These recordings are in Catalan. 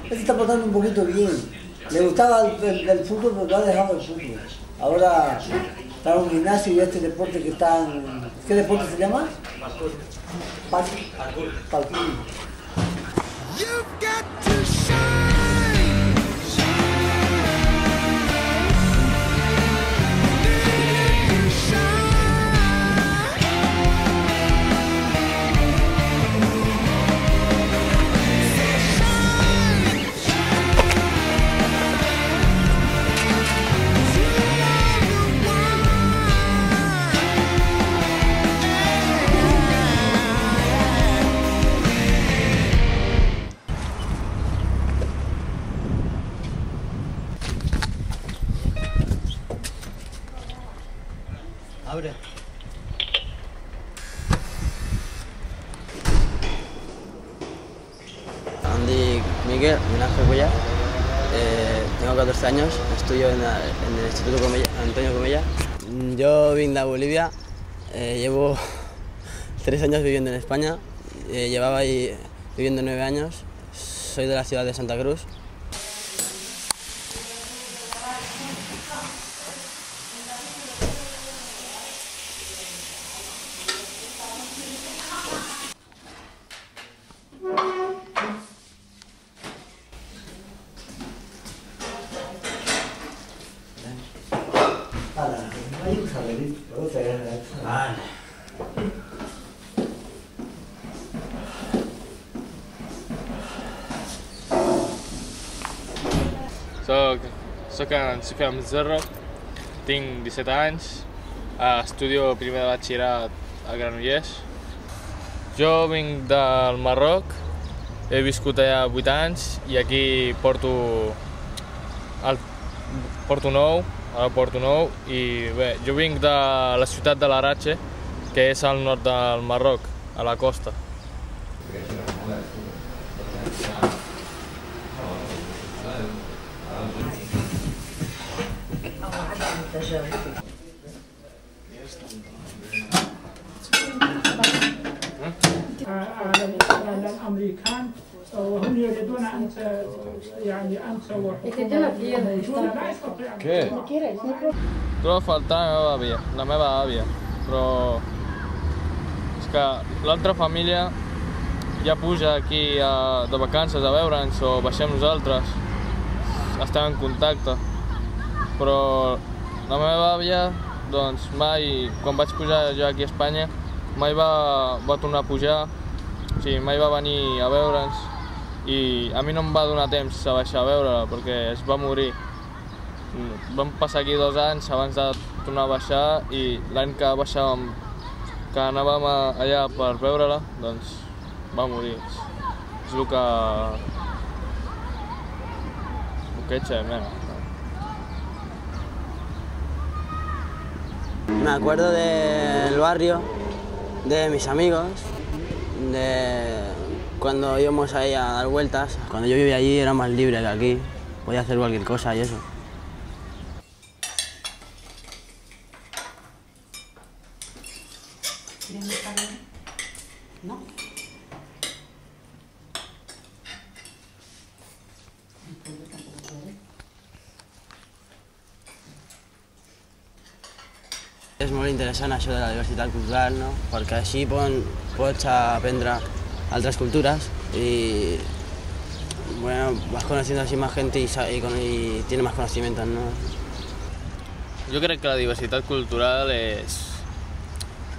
Este está portando un poquito bien. Le gustaba el fútbol, pero lo ha dejado el fútbol. Ahora está en un gimnasio y este deporte que están... ¿Qué deporte se llama? Parkour. Abre. Andy Miguel Ángel Cuellar, tengo 14 años, estudio en el Instituto Antonio Comella. Yo vine de Bolivia, llevo 3 años viviendo en España, llevaba ahí viviendo 9 años, soy de la ciudad de Santa Cruz. Soc en Sofia Mizzerro, tinc 17 anys, estudio primer de batxillerat a Granollers. Jo vinc del Marroc, he viscut allà 8 anys i aquí porto nou i bé, jo vinc de la ciutat de l'Arache, que és al nord del Marroc, a la costa. على الامريكان وهم يريدون ان Què? Trobo a faltar la meva àvia, però és que l'altra família ja puja aquí de vacances a veure'ns o baixem nosaltres, estem en contacte, però la meva àvia, doncs mai, quan vaig pujar jo aquí a Espanya, mai va tornar a pujar, o sigui, mai va venir a veure'ns i a mi no em va donar temps a baixar a veure-la perquè es va morir. Vam passar aquí 2 anys abans de tornar a baixar i l'any que baixàvem, que anàvem allà per veure-la, doncs va morir. És el que echa de menos. Me acuerdo del barrio, de mis amigos, de cuando íbamos ahí a dar vueltas. Cuando yo vivía allí era más libre que aquí, podía hacer cualquier cosa y eso. ¿No? És molt interessant això de la diversitat cultural, no? Perquè així pots aprendre altres cultures y bueno, vas conociendo así más gente y tienes más conocimientos, ¿no? Jo crec que la diversitat cultural és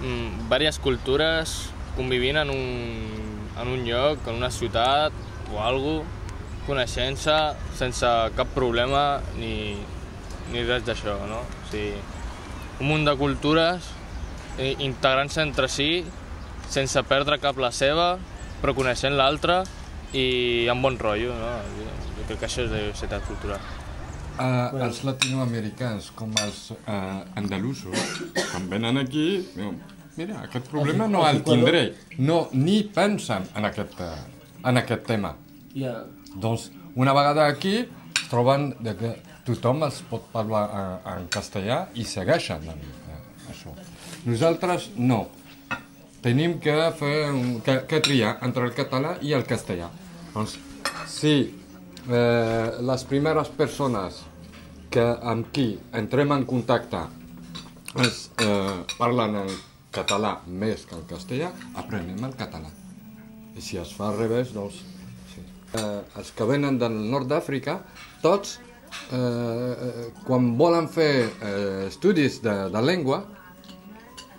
diverses cultures convivint en un lloc, en una ciutat o alguna cosa, coneixent-se sense cap problema ni res d'això, no? O sigui, un munt de cultures integrant-se entre si sense perdre cap la seva, però coneixent l'altra i amb bon rotllo, no? Jo crec que això és la diversitat cultural. Els latinoamericans com els andalusos, quan venen aquí, diuen, mira, aquest problema no el tindré, ni pensen en aquest tema. Doncs una vegada aquí es troben que tothom els pot parlar en castellà i segueixen això. Nosaltres no. Tenim que triar entre el català i el castellà. Doncs si les primeres persones amb qui entrem en contacte parlen en català més que en castellà, aprenem el català. I si es fa al revés, doncs... Sí. Els que venen del nord d'Àfrica, tots, quan volen fer estudis de llengua,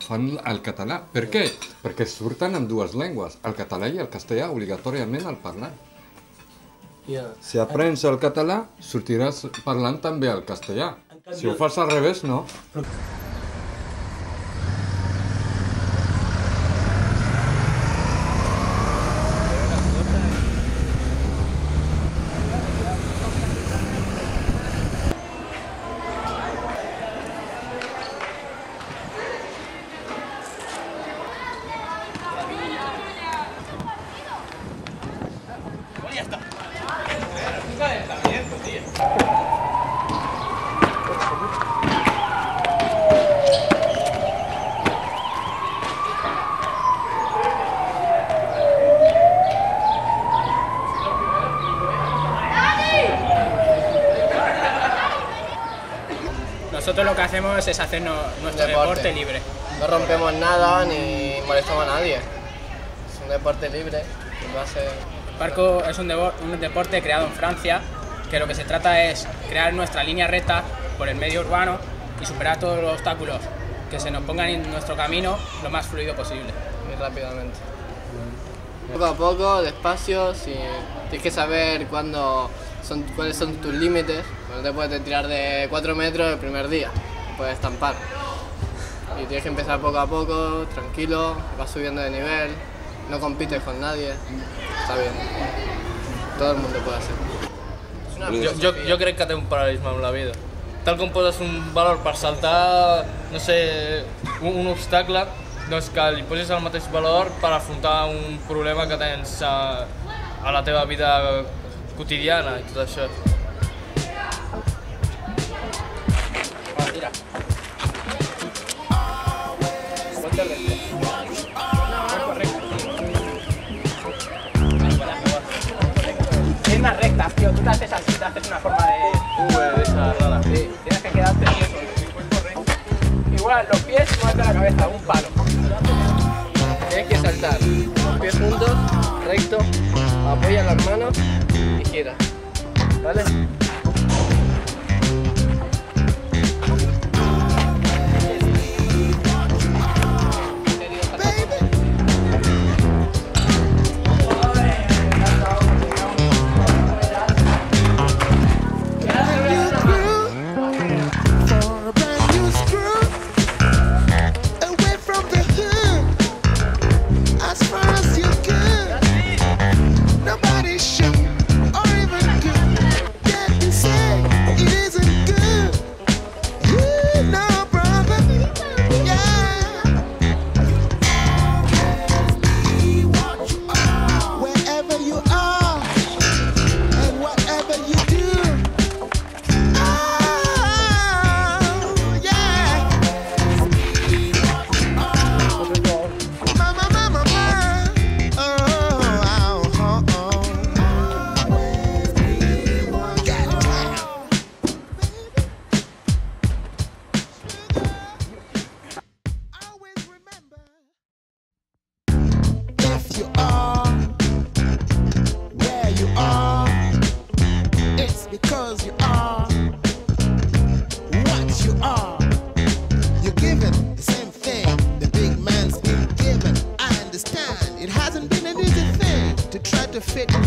fan el català. Per què? Perquè surten amb dues llengües, el català i el castellà, obligatòriament el parlant. Si aprens el català, sortiràs parlant també el castellà. Si ho fas al revés, no. Nosotros lo que hacemos es hacer nuestro deporte libre. No rompemos nada ni molestamos a nadie. Es un deporte libre. El parkour es un deporte creado en Francia, que lo que se trata es crear nuestra línea recta por el medio urbano y superar todos los obstáculos que se nos pongan en nuestro camino lo más fluido posible. Muy rápidamente. Poco a poco, despacio, tienes que saber cuáles son tus límites. No te puedes tirar de 4 metros el primer día, te puedes estampar. Y tienes que empezar poco a poco, tranquilo, vas subiendo de nivel, no compites con nadie, está bien. Todo el mundo puede hacerlo. Jo crec que té un paral·lelisme amb la vida. Tal com poses un valor per saltar, no sé, un obstacle, doncs que li posis el mateix valor per afrontar un problema que tens a la teva vida quotidiana i tot això. Mira. Hay unas rectas, tío, tú te haces así, te haces una forma de esa rara. Sí, tienes que quedarte quieto, el cuerpo recto. Igual, los pies no es de la cabeza, un palo. Tienes que saltar, los pies juntos, recto, apoya las manos y gira. ¿Vale?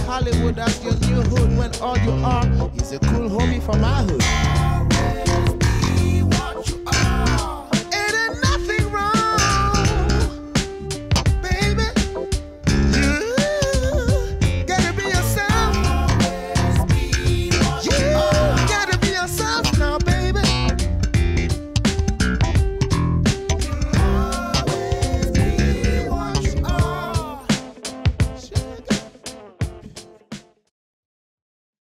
Hollywood as your new hood when all you are is a cool homie from my hood.